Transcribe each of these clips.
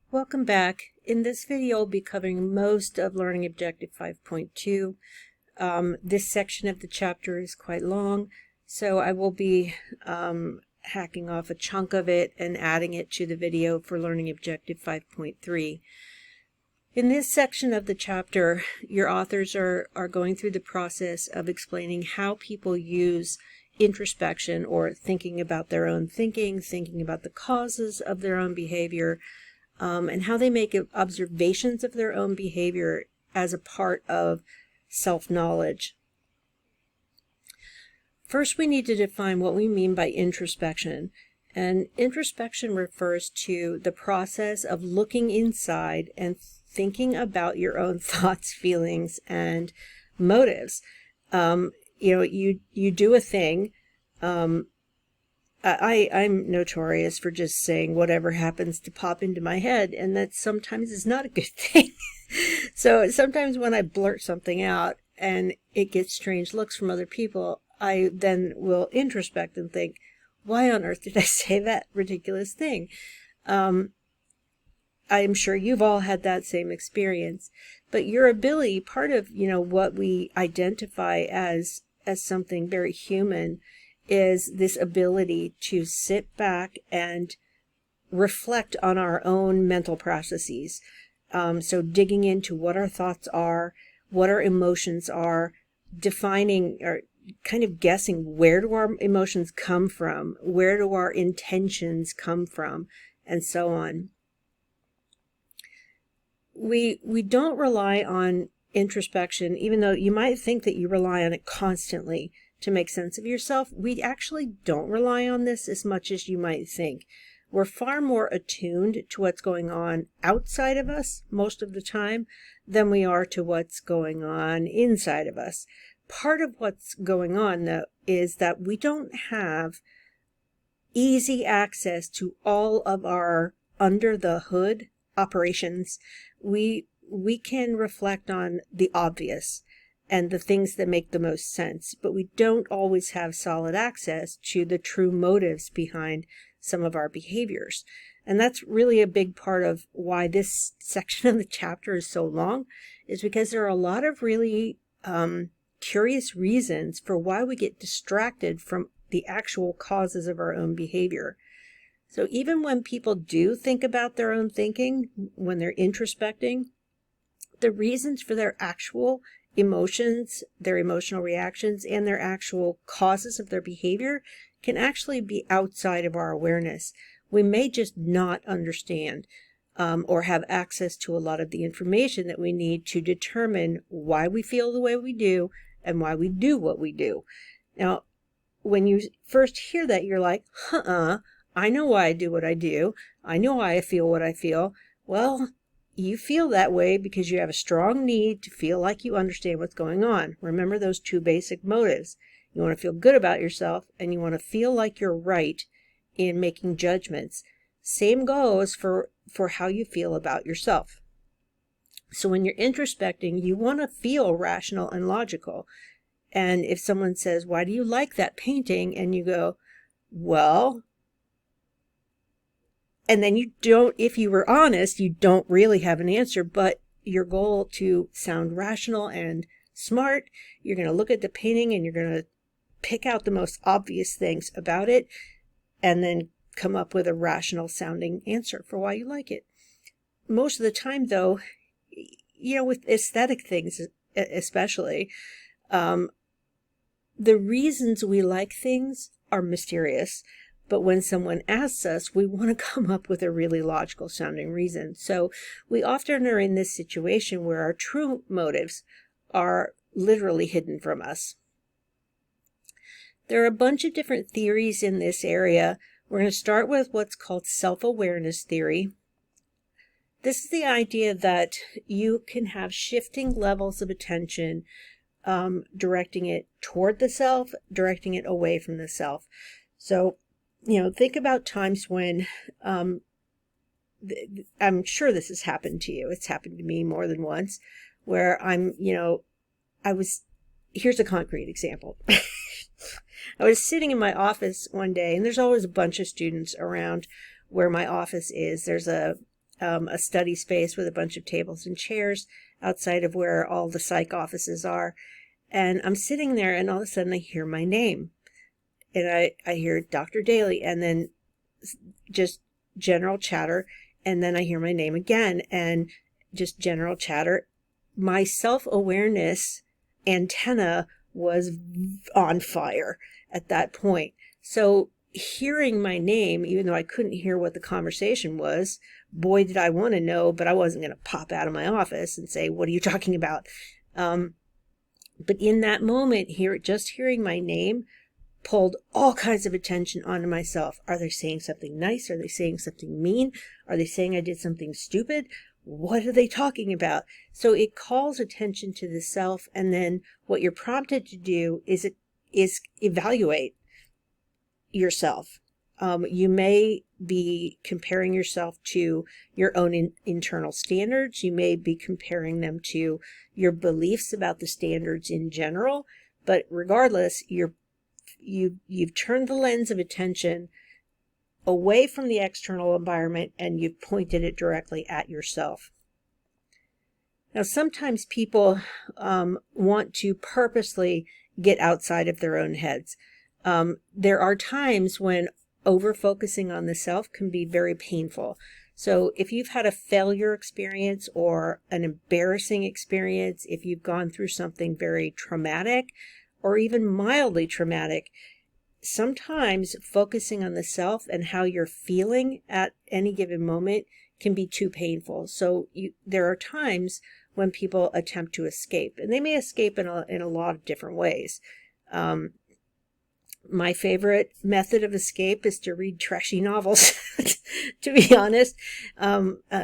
Welcome back. In this video, I'll be covering most of Learning Objective 5.2. This section of the chapter is quite long, so I will be hacking off a chunk of it and adding it to the video for Learning Objective 5.3. In this section of the chapter, your authors are going through the process of explaining how people use introspection, or thinking about their own thinking about the causes of their own behavior, and how they make observations of their own behavior as a part of self-knowledge. First, we need to define what we mean by introspection. And introspection refers to the process of looking inside and thinking about your own thoughts, feelings, and motives. You do a thing. I'm notorious for just saying whatever happens to pop into my head, and that sometimes is not a good thing. So sometimes when I blurt something out and it gets strange looks from other people, I then will introspect and think, why on earth did I say that ridiculous thing? I'm sure you've all had that same experience. But your ability, part of what we identify as something very human, is this ability to sit back and reflect on our own mental processes. So digging into what our thoughts are, what our emotions are, defining or kind of guessing, where do our emotions come from, where do our intentions come from, and so on. We don't rely on introspection, even though you might think that you rely on it constantly to make sense of yourself. We actually don't rely on this as much as you might think. We're far more attuned to what's going on outside of us most of the time than we are to what's going on inside of us. Part of what's going on, though, is that we don't have easy access to all of our under the hood operations. We can reflect on the obvious and the things that make the most sense, but we don't always have solid access to the true motives behind some of our behaviors. And that's really a big part of why this section of the chapter is so long, is because there are a lot of really curious reasons for why we get distracted from the actual causes of our own behavior. So even when people do think about their own thinking, when they're introspecting, the reasons for their actual emotions, their emotional reactions, and their actual causes of their behavior can actually be outside of our awareness. We may just not understand or have access to a lot of the information that we need to determine why we feel the way we do and why we do what we do. Now, when you first hear that, you're like, I know why I do what I do. I know why I feel what I feel. Well, you feel that way because you have a strong need to feel like you understand what's going on. Remember those two basic motives. You want to feel good about yourself, and you want to feel like you're right in making judgments. Same goes for how you feel about yourself. So when you're introspecting, you want to feel rational and logical. And if someone says, why do you like that painting? And you go, well, and then you don't, if you were honest, you don't really have an answer, but your goal to sound rational and smart, you're going to look at the painting and you're going to pick out the most obvious things about it and then come up with a rational sounding answer for why you like it. Most of the time, though, with aesthetic things especially, the reasons we like things are mysterious. But when someone asks us, we want to come up with a really logical sounding reason. So we often are in this situation where our true motives are literally hidden from us. There are a bunch of different theories in this area. We're going to start with what's called self-awareness theory. This is the idea that you can have shifting levels of attention, directing it toward the self, directing it away from the self. So think about times when, I'm sure this has happened to you. It's happened to me more than once, where here's a concrete example. I was sitting in my office one day, and there's always a bunch of students around where my office is. There's a a study space with a bunch of tables and chairs outside of where all the psych offices are. And I'm sitting there, and all of a sudden I hear my name. And I hear Dr. Daly, and then just general chatter. And then I hear my name again, and just general chatter. My self-awareness antenna was on fire at that point. So hearing my name, even though I couldn't hear what the conversation was, boy, did I want to know, but I wasn't going to pop out of my office and say, what are you talking about? But in that moment, just hearing my name pulled all kinds of attention onto myself. Are they saying something nice? Are they saying something mean? Are they saying I did something stupid? What are they talking about? So it calls attention to the self, and then what you're prompted to do is evaluate yourself. You may be comparing yourself to your own internal standards. You may be comparing them to your beliefs about the standards in general. But regardless, you've turned the lens of attention away from the external environment, and you've pointed it directly at yourself. Now, sometimes people want to purposely get outside of their own heads. There are times when over-focusing on the self can be very painful. So if you've had a failure experience or an embarrassing experience, if you've gone through something very traumatic or even mildly traumatic, sometimes focusing on the self and how you're feeling at any given moment can be too painful. So there are times when people attempt to escape, and they may escape in a lot of different ways. My favorite method of escape is to read trashy novels, to be honest.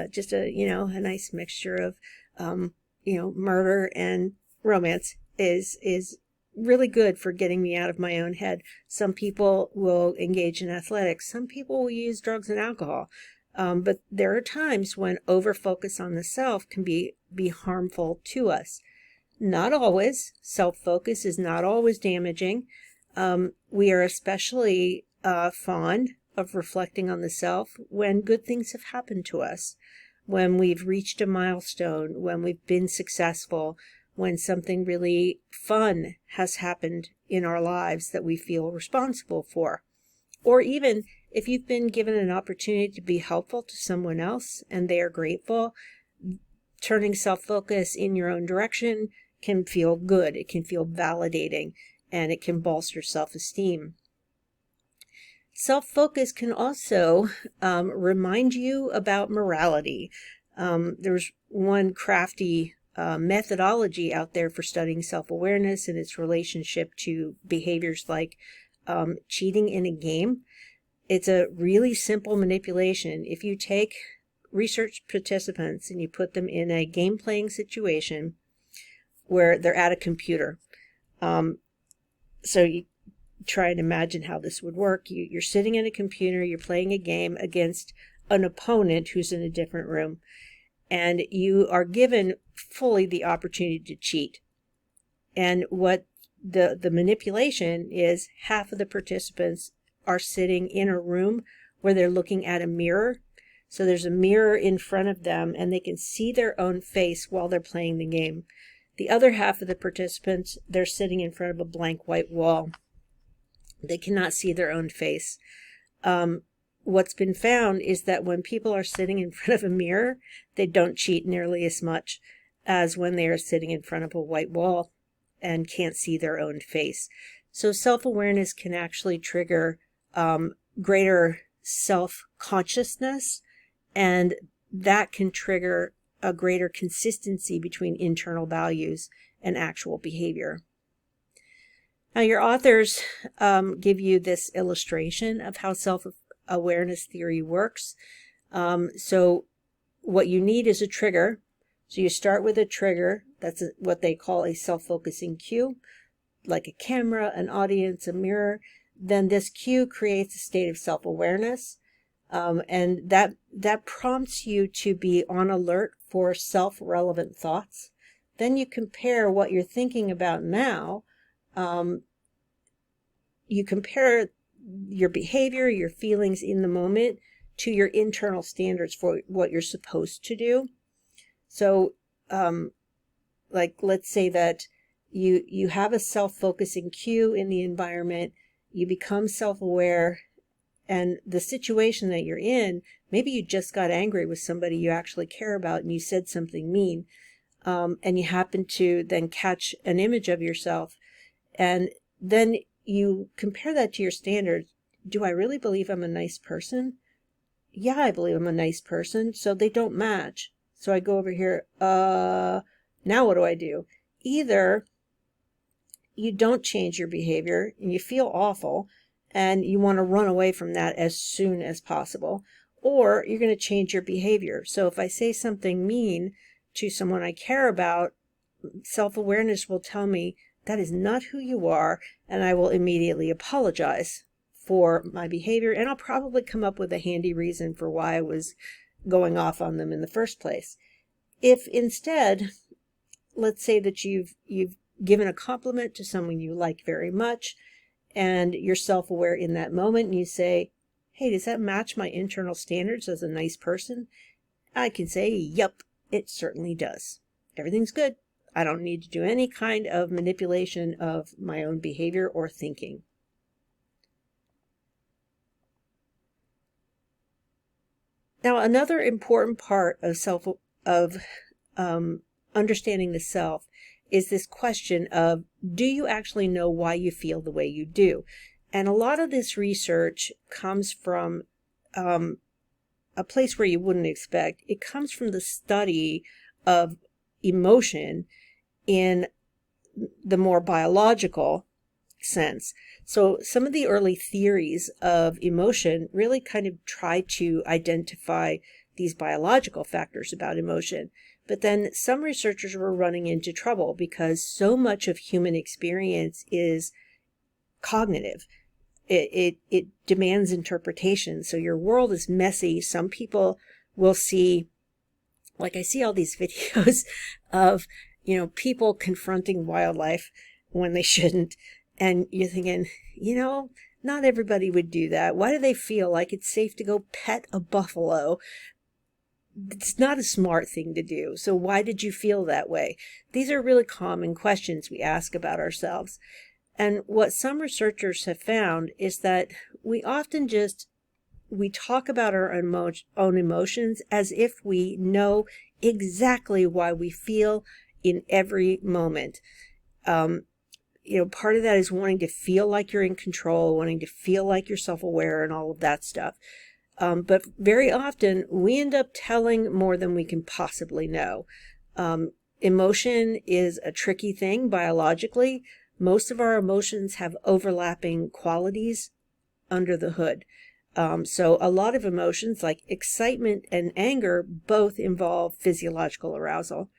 Just a nice mixture of, murder and romance is really good for getting me out of my own head. Some people will engage in athletics. Some people will use drugs and alcohol. But there are times when over-focus on the self can be harmful to us. Not always. Self-focus is not always damaging. We are especially fond of reflecting on the self when good things have happened to us, when we've reached a milestone, when we've been successful, when something really fun has happened in our lives that we feel responsible for. Or even if you've been given an opportunity to be helpful to someone else and they are grateful, turning self-focus in your own direction can feel good. It can feel validating, and it can bolster self-esteem. Self-focus can also remind you about morality. There's one crafty methodology out there for studying self-awareness and its relationship to behaviors like cheating in a game. It's a really simple manipulation. If you take research participants and you put them in a game-playing situation where they're at a computer, so you try and imagine how this would work. You're sitting in a computer, you're playing a game against an opponent who's in a different room, and you are given fully the opportunity to cheat. And what the manipulation is, half of the participants are sitting in a room where they're looking at a mirror. So there's a mirror in front of them, and they can see their own face while they're playing the game. The other half of the participants, they're sitting in front of a blank white wall. They cannot see their own face. What's been found is that when people are sitting in front of a mirror, they don't cheat nearly as much as when they are sitting in front of a white wall and can't see their own face. So self-awareness can actually trigger greater self-consciousness, and that can trigger a greater consistency between internal values and actual behavior. Now, your authors give you this illustration of how self-awareness theory works. So what you need is a trigger. So you start with a trigger. That's what they call a self-focusing cue, like a camera, an audience, a mirror. Then this cue creates a state of self-awareness. And that prompts you to be on alert for self-relevant thoughts. Then you compare what you're thinking about now. You compare your behavior, your feelings in the moment to your internal standards for what you're supposed to do. So, like, let's say that you have a self-focusing cue in the environment, you become self-aware, and the situation that you're in, maybe you just got angry with somebody you actually care about and you said something mean, and you happen to then catch an image of yourself, and then you compare that to your standards. Do I really believe I'm a nice person? Yeah, I believe I'm a nice person, so they don't match. So I go over here, now what do I do? Either you don't change your behavior and you feel awful and you want to run away from that as soon as possible, or you're going to change your behavior. So if I say something mean to someone I care about, self-awareness will tell me that is not who you are, and I will immediately apologize for my behavior, and I'll probably come up with a handy reason for why I was going off on them in the first place. If instead, let's say that you've given a compliment to someone you like very much, and you're self-aware in that moment, and you say, hey, does that match my internal standards as a nice person? I can say, yep, it certainly does. Everything's good. I don't need to do any kind of manipulation of my own behavior or thinking. Now, another important part of understanding the self is this question of, do you actually know why you feel the way you do? And a lot of this research comes from a place where you wouldn't expect. It comes from the study of emotion in the more biological sense. So some of the early theories of emotion really kind of try to identify these biological factors about emotion. But then some researchers were running into trouble because so much of human experience is cognitive. It demands interpretation. So your world is messy. Some people will see, like I see all these videos of, people confronting wildlife when they shouldn't. And you're thinking, not everybody would do that. Why do they feel like it's safe to go pet a buffalo? It's not a smart thing to do. So why did you feel that way? These are really common questions we ask about ourselves. And what some researchers have found is that we often we talk about our own emotions as if we know exactly why we feel in every moment. Part of that is wanting to feel like you're in control, wanting to feel like you're self-aware and all of that stuff. But very often we end up telling more than we can possibly know. Emotion is a tricky thing biologically. Most of our emotions have overlapping qualities under the hood. So a lot of emotions like excitement and anger both involve physiological arousal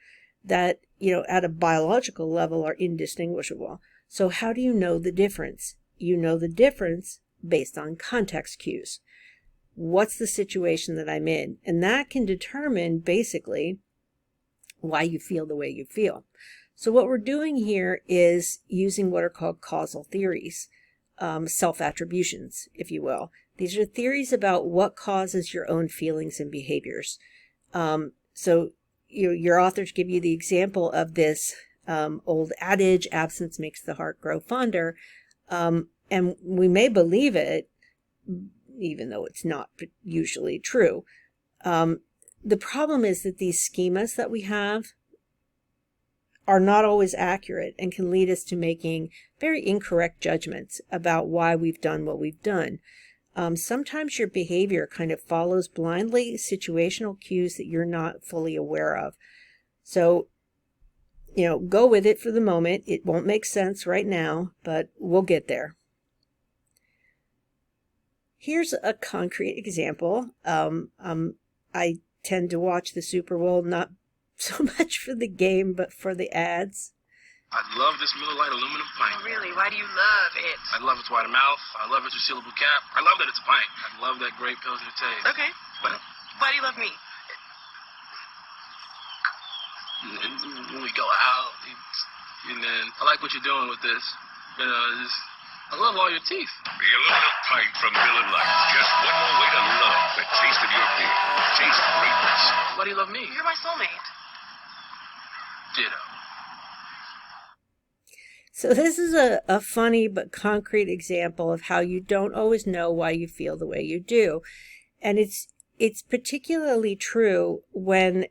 that, at a biological level are indistinguishable. So how do you know the difference? You know the difference based on context cues. What's the situation that I'm in? And that can determine basically why you feel the way you feel. So what we're doing here is using what are called causal theories, self-attributions, if you will. These are theories about what causes your own feelings and behaviors. So your authors give you the example of this old adage, absence makes the heart grow fonder. And we may believe it, even though it's not usually true. The problem is that these schemas that we have are not always accurate and can lead us to making very incorrect judgments about why we've done what we've done. Sometimes your behavior kind of follows blindly situational cues that you're not fully aware of. So, go with it for the moment. It won't make sense right now, but we'll get there. Here's a concrete example. I tend to watch the Super Bowl not so much for the game, but for the ads. I love this Miller Lite aluminum pint. Oh, really? Why do you love it? I love its wide mouth. I love its resealable cap. I love that it's a pint. I love that great Pilsner taste. Okay. But why do you love me? When we go out, and then I like what you're doing with this. I love all your teeth. The aluminum pipe from Miller Lite. Just one more way to love the taste of your beer. Taste greatness. Why do you love me? You're my soulmate. Ditto. So this is a funny but concrete example of how you don't always know why you feel the way you do. And it's particularly true when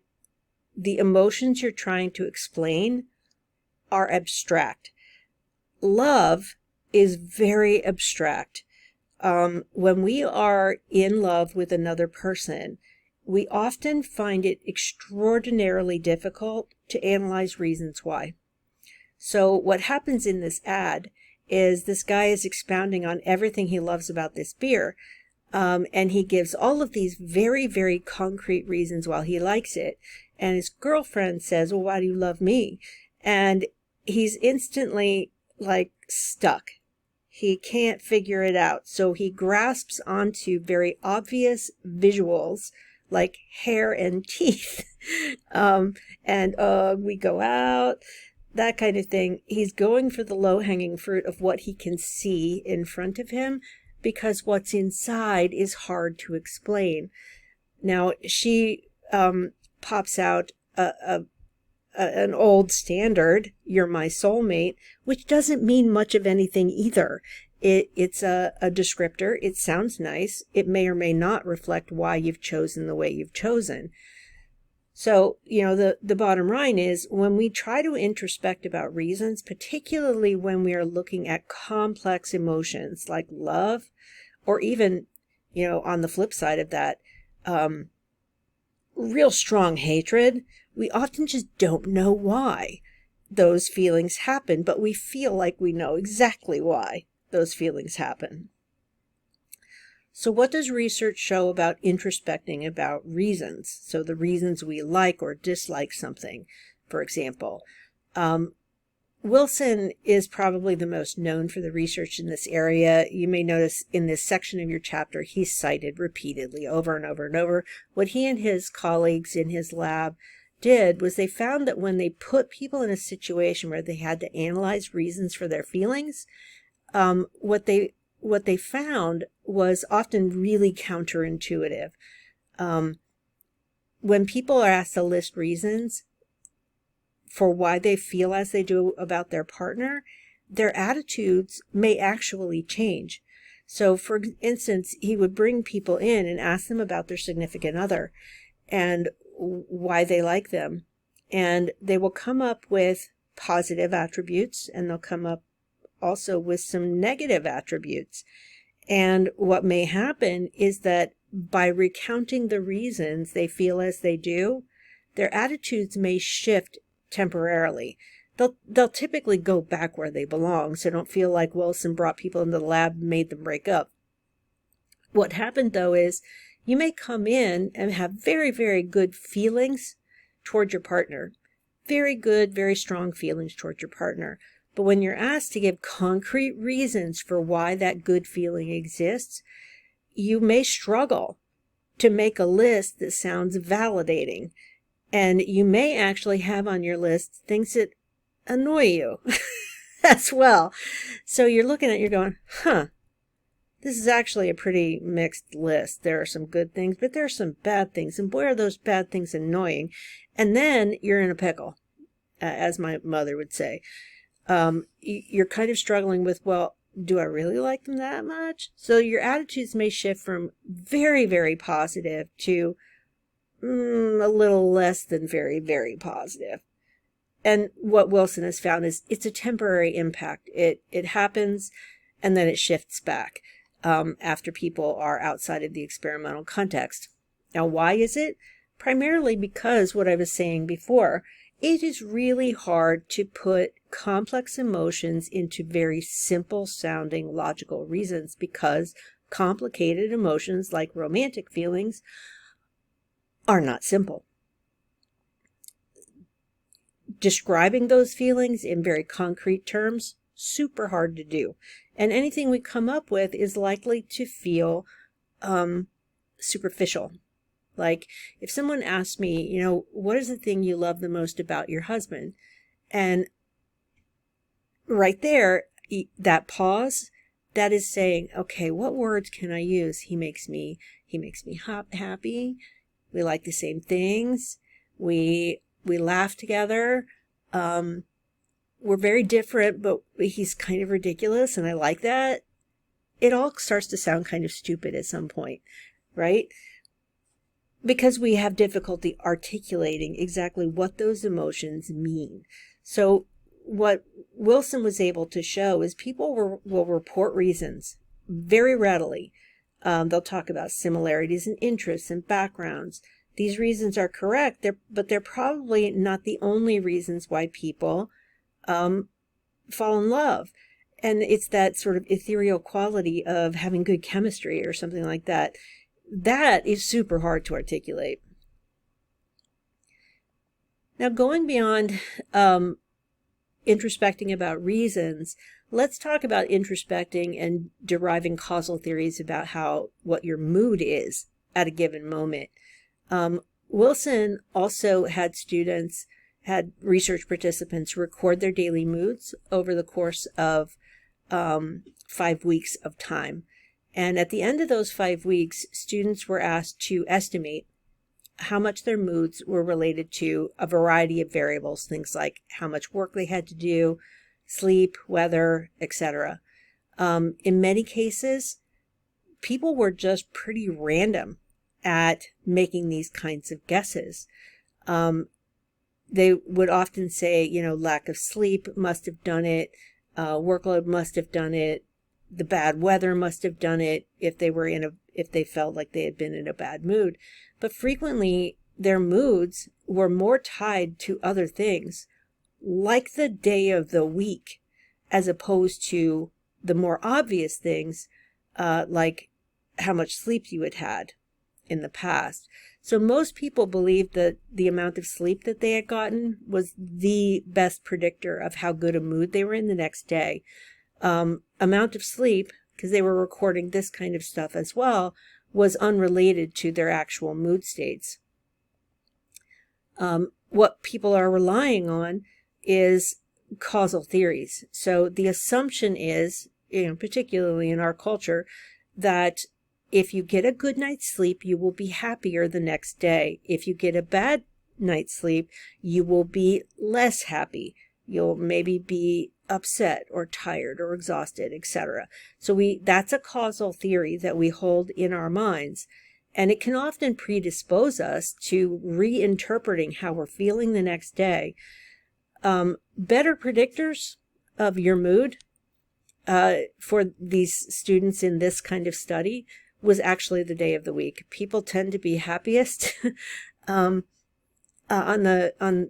the emotions you're trying to explain are abstract. Love is very abstract. When we are in love with another person, we often find it extraordinarily difficult to analyze reasons why. So what happens in this ad is this guy is expounding on everything he loves about this beer. And he gives all of these very, very concrete reasons why he likes it. And his girlfriend says, well, why do you love me? And he's instantly like stuck. He can't figure it out. So he grasps onto very obvious visuals like hair and teeth. We go out, that kind of thing. He's going for the low-hanging fruit of what he can see in front of him, because what's inside is hard to explain. Now, she pops out an old standard, "You're my soulmate," which doesn't mean much of anything either. It's a descriptor. It sounds nice. It may or may not reflect why you've chosen the way you've chosen. So, the bottom line is, when we try to introspect about reasons, particularly when we are looking at complex emotions like love, or even, on the flip side of that, real strong hatred, we often just don't know why those feelings happen, but we feel like we know exactly why those feelings happen. So what does research show about introspecting about reasons? So the reasons we like or dislike something, for example. Wilson is probably the most known for the research in this area. You may notice in this section of your chapter, he's cited repeatedly over and over and over. What he and his colleagues in his lab did was they found that when they put people in a situation where they had to analyze reasons for their feelings, what they found was often really counterintuitive. When people are asked to list reasons for why they feel as they do about their partner, their attitudes may actually change. So, for instance, he would bring people in and ask them about their significant other and why they like them. And they will come up with positive attributes, and they'll come up also with some negative attributes. And what may happen is that by recounting the reasons they feel as they do, their attitudes may shift temporarily. They'll typically go back where they belong, so don't feel like Wilson brought people into the lab and made them break up. What happened, though, is you may come in and have very, very good feelings toward your partner. Very good, very strong feelings toward your partner. But when you're asked to give concrete reasons for why that good feeling exists, you may struggle to make a list that sounds validating. And you may actually have on your list things that annoy you as well. So you're looking at it, you're going, this is actually a pretty mixed list. There are some good things, but there are some bad things. And boy, are those bad things annoying. And then you're in a pickle, as my mother would say. You're kind of struggling with, well, do I really like them that much? So your attitudes may shift from very, very positive to a little less than very, very positive. And what Wilson has found is it's a temporary impact. It happens and then it shifts back after people are outside of the experimental context. Now, why is it? Primarily because what I was saying before, it is really hard to put complex emotions into very simple sounding logical reasons, because complicated emotions like romantic feelings are not simple. Describing those feelings in very concrete terms, super hard to do. And anything we come up with is likely to feel superficial. Like if someone asked me, what is the thing you love the most about your husband? And right there, that pause that is saying, okay, what words can I use? He makes me happy. We like the same things. We laugh together. We're very different, but he's kind of ridiculous, and I like that. It all starts to sound kind of stupid at some point, right? Because we have difficulty articulating exactly what those emotions mean. So what Wilson was able to show is people will report reasons very readily. They'll talk about similarities in interests and backgrounds. These reasons are correct, but they're probably not the only reasons why people fall in love. And it's that sort of ethereal quality of having good chemistry or something like that. That is super hard to articulate. Now, going beyond introspecting about reasons, let's talk about introspecting and deriving causal theories about what your mood is at a given moment. Wilson also had research participants record their daily moods over the course of 5 weeks of time. And at the end of those 5 weeks, students were asked to estimate how much their moods were related to a variety of variables, things like how much work they had to do, sleep, weather, etc. In many cases, people were just pretty random at making these kinds of guesses. They would often say, lack of sleep must have done it, workload must have done it, the bad weather must have done it if they felt like they had been in a bad mood. But frequently their moods were more tied to other things, like the day of the week, as opposed to the more obvious things, like how much sleep you had had in the past. So most people believed that the amount of sleep that they had gotten was the best predictor of how good a mood they were in the next day. Amount of sleep, because they were recording this kind of stuff as well, was unrelated to their actual mood states. What people are relying on is causal theories. So the assumption is, particularly in our culture, that if you get a good night's sleep, you will be happier the next day. If you get a bad night's sleep, you will be less happy. You'll maybe be upset or tired or exhausted, etc. So that's a causal theory that we hold in our minds, and it can often predispose us to reinterpreting how we're feeling the next day. Better predictors of your mood for these students in this kind of study was actually the day of the week. People tend to be happiest on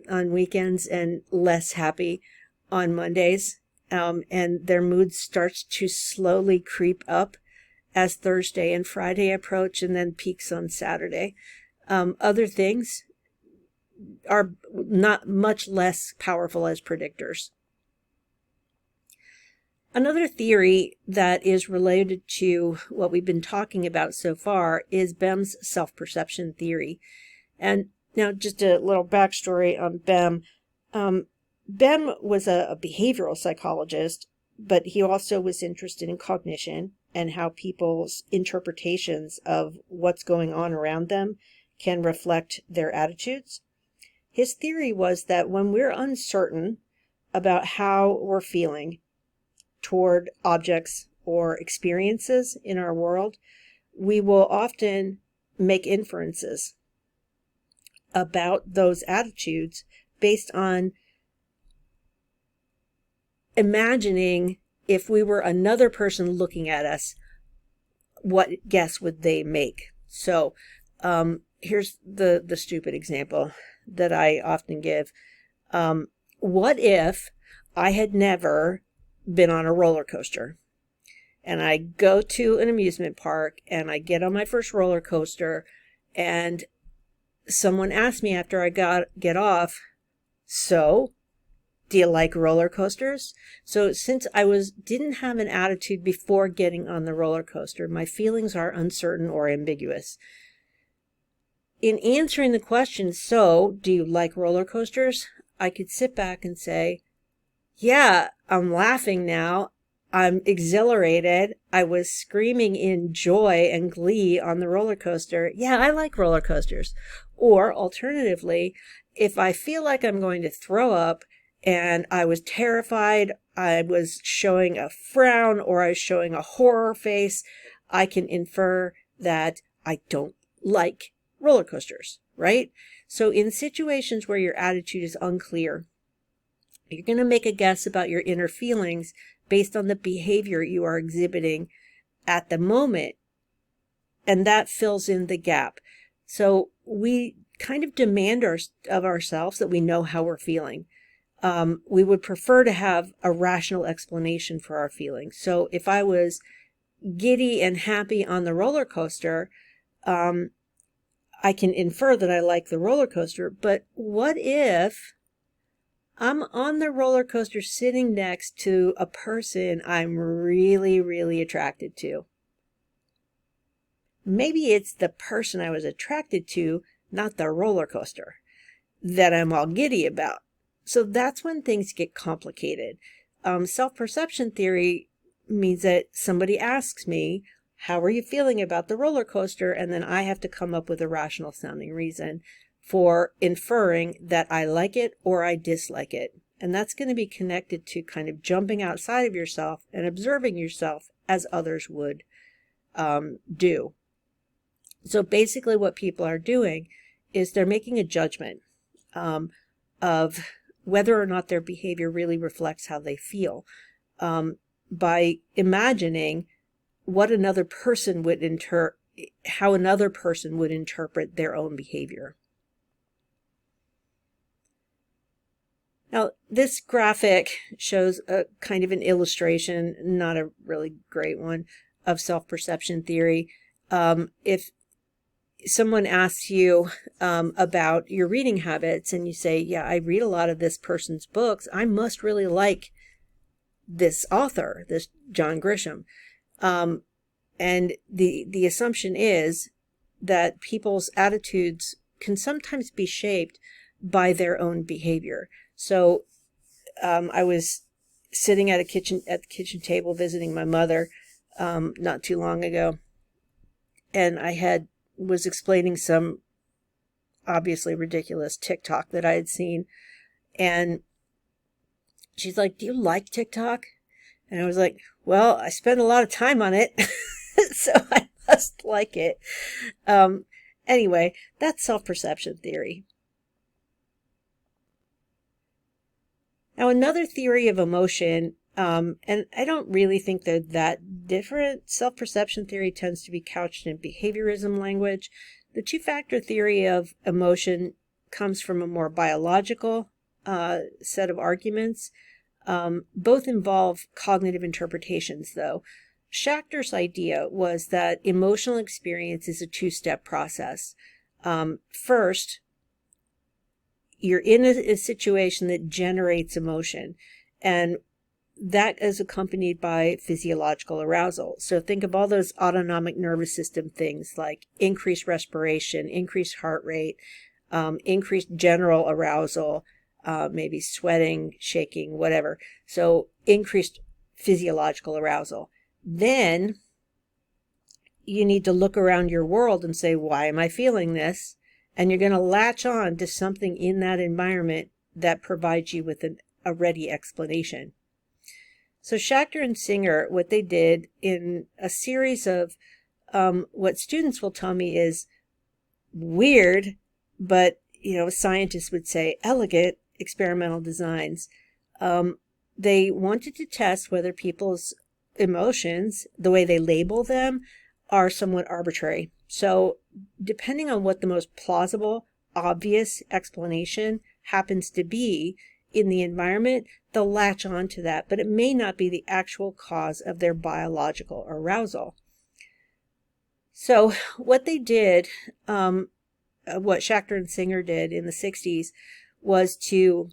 weekends and less happy on Mondays, and their mood starts to slowly creep up as Thursday and Friday approach, and then peaks on Saturday. Other things are not much less powerful as predictors. Another theory that is related to what we've been talking about so far is Bem's self-perception theory. And now just a little backstory on Bem. Bem was a behavioral psychologist, but he also was interested in cognition and how people's interpretations of what's going on around them can reflect their attitudes. His theory was that when we're uncertain about how we're feeling toward objects or experiences in our world, we will often make inferences about those attitudes based on imagining if we were another person looking at us, what guess would they make? So here's the stupid example that I often give. What if I had never been on a roller coaster, and I go to an amusement park and I get on my first roller coaster, and someone asked me after I get off, so do you like roller coasters? So since I didn't have an attitude before getting on the roller coaster, my feelings are uncertain or ambiguous. In answering the question, so do you like roller coasters, I could sit back and say, yeah, I'm laughing now. I'm exhilarated. I was screaming in joy and glee on the roller coaster. Yeah, I like roller coasters. Or alternatively, if I feel like I'm going to throw up and I was terrified, I was showing a frown or I was showing a horror face, I can infer that I don't like roller coasters, right? So in situations where your attitude is unclear, you're going to make a guess about your inner feelings based on the behavior you are exhibiting at the moment, and that fills in the gap. So we kind of demand of ourselves that we know how we're feeling. We would prefer to have a rational explanation for our feelings. So if I was giddy and happy on the roller coaster, I can infer that I like the roller coaster. But what if I'm on the roller coaster sitting next to a person I'm really, really attracted to? Maybe it's the person I was attracted to, not the roller coaster, that I'm all giddy about. So that's when things get complicated. Self-perception theory means that somebody asks me, how are you feeling about the roller coaster? And then I have to come up with a rational sounding reason for inferring that I like it or I dislike it. And that's going to be connected to kind of jumping outside of yourself and observing yourself as others would do. So basically what people are doing is they're making a judgment of whether or not their behavior really reflects how they feel by imagining what another person would how another person would interpret their own behavior. Now, this graphic shows a kind of an illustration, not a really great one, of self-perception theory. If someone asks you about your reading habits and you say, yeah, I read a lot of this person's books, I must really like this author, this John Grisham. And the assumption is that people's attitudes can sometimes be shaped by their own behavior. So I was sitting at the kitchen table visiting my mother not too long ago, and I was explaining some obviously ridiculous TikTok that I had seen, and she's like, "Do you like TikTok?" And I was like, "Well, I spend a lot of time on it, so I must like it." Anyway, that's self-perception theory. Now, another theory of emotion, and I don't really think they're that different. Self-perception theory tends to be couched in behaviorism language. The two-factor theory of emotion comes from a more biological set of arguments. Both involve cognitive interpretations, though. Schachter's idea was that emotional experience is a two-step process. First, you're in a situation that generates emotion, and that is accompanied by physiological arousal. So think of all those autonomic nervous system things like increased respiration, increased heart rate, increased general arousal, maybe sweating, shaking, whatever. So increased physiological arousal. Then you need to look around your world and say, why am I feeling this? And you're going to latch on to something in that environment that provides you with a ready explanation. So Schachter and Singer, what they did in a series of what students will tell me is weird, but scientists would say elegant experimental designs. They wanted to test whether people's emotions, the way they label them, are somewhat arbitrary. So depending on what the most plausible, obvious explanation happens to be in the environment, they'll latch on to that, but it may not be the actual cause of their biological arousal. So what they did, what Schachter and Singer did in the 60s, was to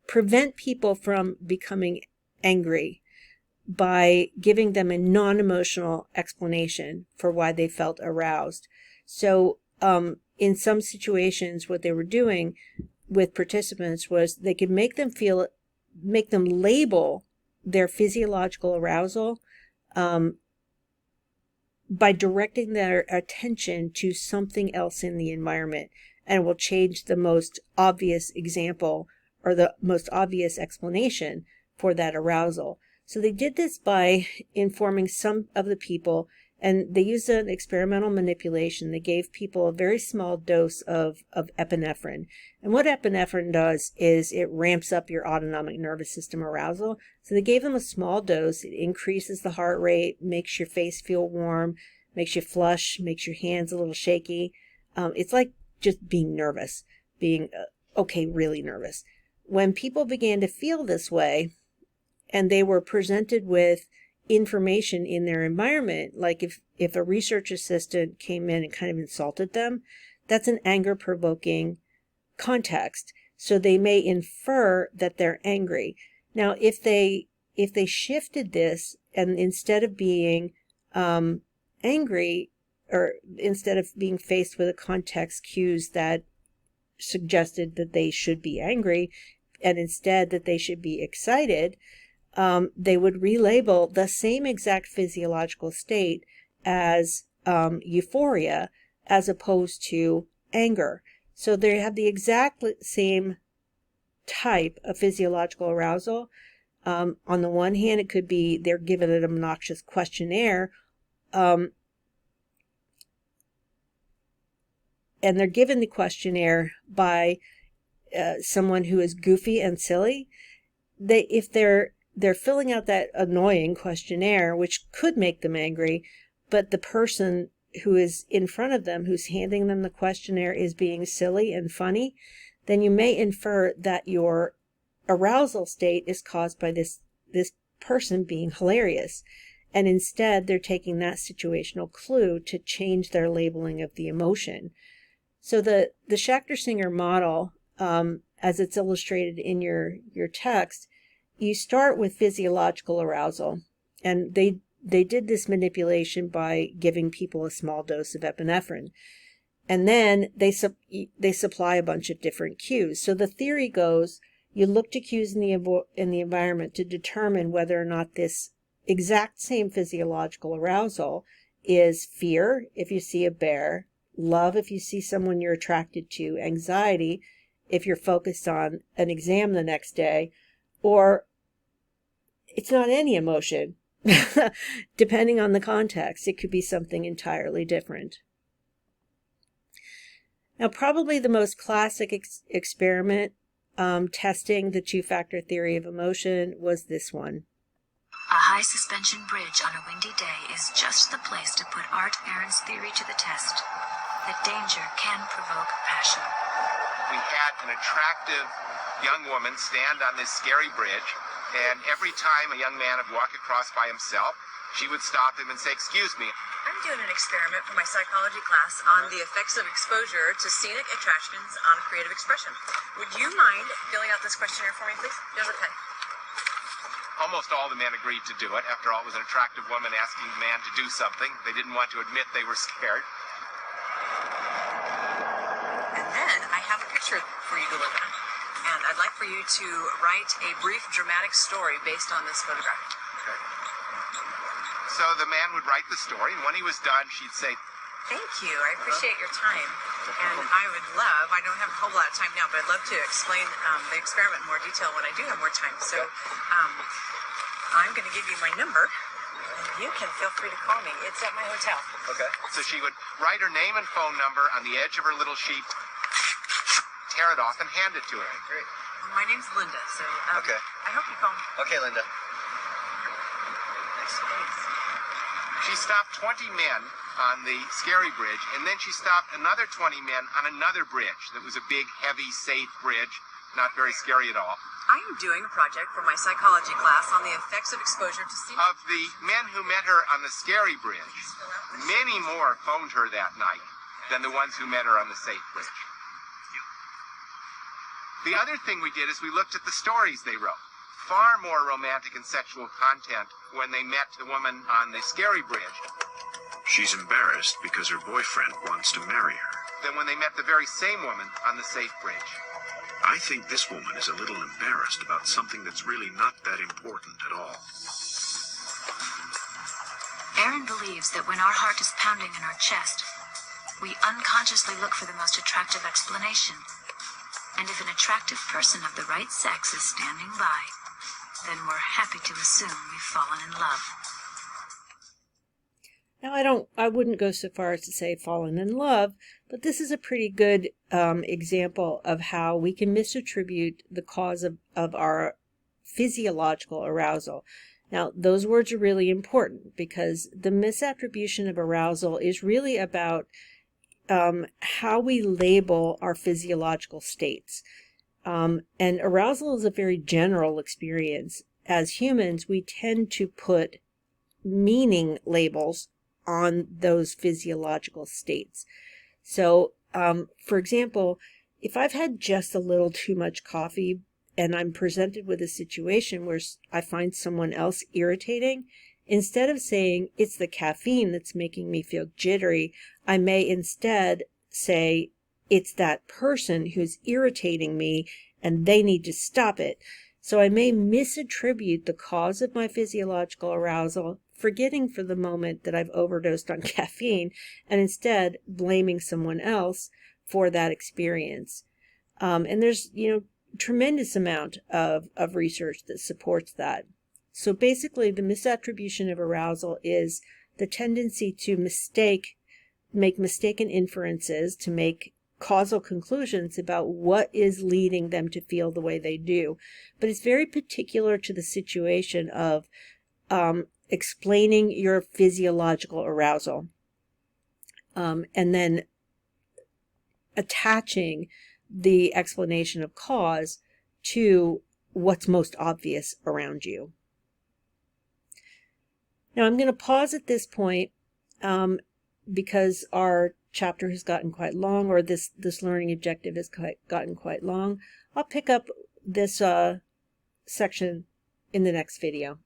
prevent people from becoming angry by giving them a non-emotional explanation for why they felt aroused. So in some situations, what they were doing with participants was they could make them label their physiological arousal by directing their attention to something else in the environment, and will change the most obvious example or the most obvious explanation for that arousal. So they did this by informing some of the people, and they used an experimental manipulation. They gave people a very small dose of epinephrine. And what epinephrine does is it ramps up your autonomic nervous system arousal. So they gave them a small dose. It increases the heart rate, makes your face feel warm, makes you flush, makes your hands a little shaky. It's like just being nervous, being, really nervous. When people began to feel this way, and they were presented with information in their environment, like if a research assistant came in and kind of insulted them, that's an anger-provoking context. So they may infer that they're angry. Now, if they shifted this, and instead of being angry, or instead of being faced with a context cues that suggested that they should be angry, and instead that they should be excited, they would relabel the same exact physiological state as euphoria as opposed to anger. So they have the exact same type of physiological arousal. On the one hand, it could be they're given an obnoxious questionnaire, and they're given the questionnaire by someone who is goofy and silly. If they're filling out that annoying questionnaire, which could make them angry, but the person who is in front of them, who's handing them the questionnaire, is being silly and funny, then you may infer that your arousal state is caused by this person being hilarious. And instead, they're taking that situational clue to change their labeling of the emotion. So the Schachter-Singer model, as it's illustrated in your text, you start with physiological arousal, and they did this manipulation by giving people a small dose of epinephrine, and then they supply a bunch of different cues. So the theory goes, you look to cues in the environment to determine whether or not this exact same physiological arousal is fear if you see a bear, love if you see someone you're attracted to, anxiety if you're focused on an exam the next day, or it's not any emotion. Depending on the context, it could be something entirely different. Now, probably the most classic experiment testing the two-factor theory of emotion was this one. A high suspension bridge on a windy day is just the place to put Art Aaron's theory to the test, that danger can provoke passion. We had an attractive young woman stand on this scary bridge, and every time a young man would walk across by himself, she would stop him and say, "Excuse me." I'm doing an experiment for my psychology class on the effects of exposure to scenic attractions on creative expression. Would you mind filling out this questionnaire for me, please? Here's a pen. Almost all the men agreed to do it. After all, it was an attractive woman asking the man to do something. They didn't want to admit they were scared. And then I have a picture for you to look at. And I'd like for you to write a brief dramatic story based on this photograph. Okay. So the man would write the story, and when he was done, she'd say, Thank you. I appreciate your time. And I would love, I don't have a whole lot of time now, but I'd love to explain the experiment in more detail when I do have more time. So I'm going to give you my number, and you can feel free to call me. It's at my hotel. Okay. So she would write her name and phone number on the edge of her little sheet, tear it off, and hand it to her. Great. Well, my name's Linda, so Okay. I hope you call me. Okay, Linda. Thanks. She stopped 20 men on the scary bridge, and then she stopped another 20 men on another bridge that was a big, heavy, safe bridge, not very scary at all. I am doing a project for my psychology class on the effects of exposure to scenic. Of the men who met her on the scary bridge, many more phoned her that night than the ones who met her on the safe bridge. The other thing we did is we looked at the stories they wrote. Far more romantic and sexual content when they met the woman on the scary bridge She's embarrassed because her boyfriend wants to marry her. than when they met the very same woman on the safe bridge. I think this woman is a little embarrassed about something that's really not that important at all. Aaron believes that when our heart is pounding in our chest, we unconsciously look for the most attractive explanation. And if an attractive person of the right sex is standing by, then we're happy to assume we've fallen in love. Now, I wouldn't go so far as to say fallen in love, but this is a pretty good example of how we can misattribute the cause of our physiological arousal. Now, those words are really important because the misattribution of arousal is really about how we label our physiological states. And arousal is a very general experience. As humans, we tend to put meaning labels on those physiological states. So, for example, if I've had just a little too much coffee and I'm presented with a situation where I find someone else irritating, instead of saying it's the caffeine that's making me feel jittery, I may instead say it's that person who's irritating me and they need to stop it. So I may misattribute the cause of my physiological arousal, forgetting for the moment that I've overdosed on caffeine, and instead blaming someone else for that experience. And there's, tremendous amount of research that supports that. So basically, the misattribution of arousal is the tendency to make mistaken inferences, to make causal conclusions about what is leading them to feel the way they do. But it's very particular to the situation of explaining your physiological arousal and then attaching the explanation of cause to what's most obvious around you. Now I'm going to pause at this point because our chapter has gotten quite long, or this learning objective has gotten quite long. I'll pick up this section in the next video.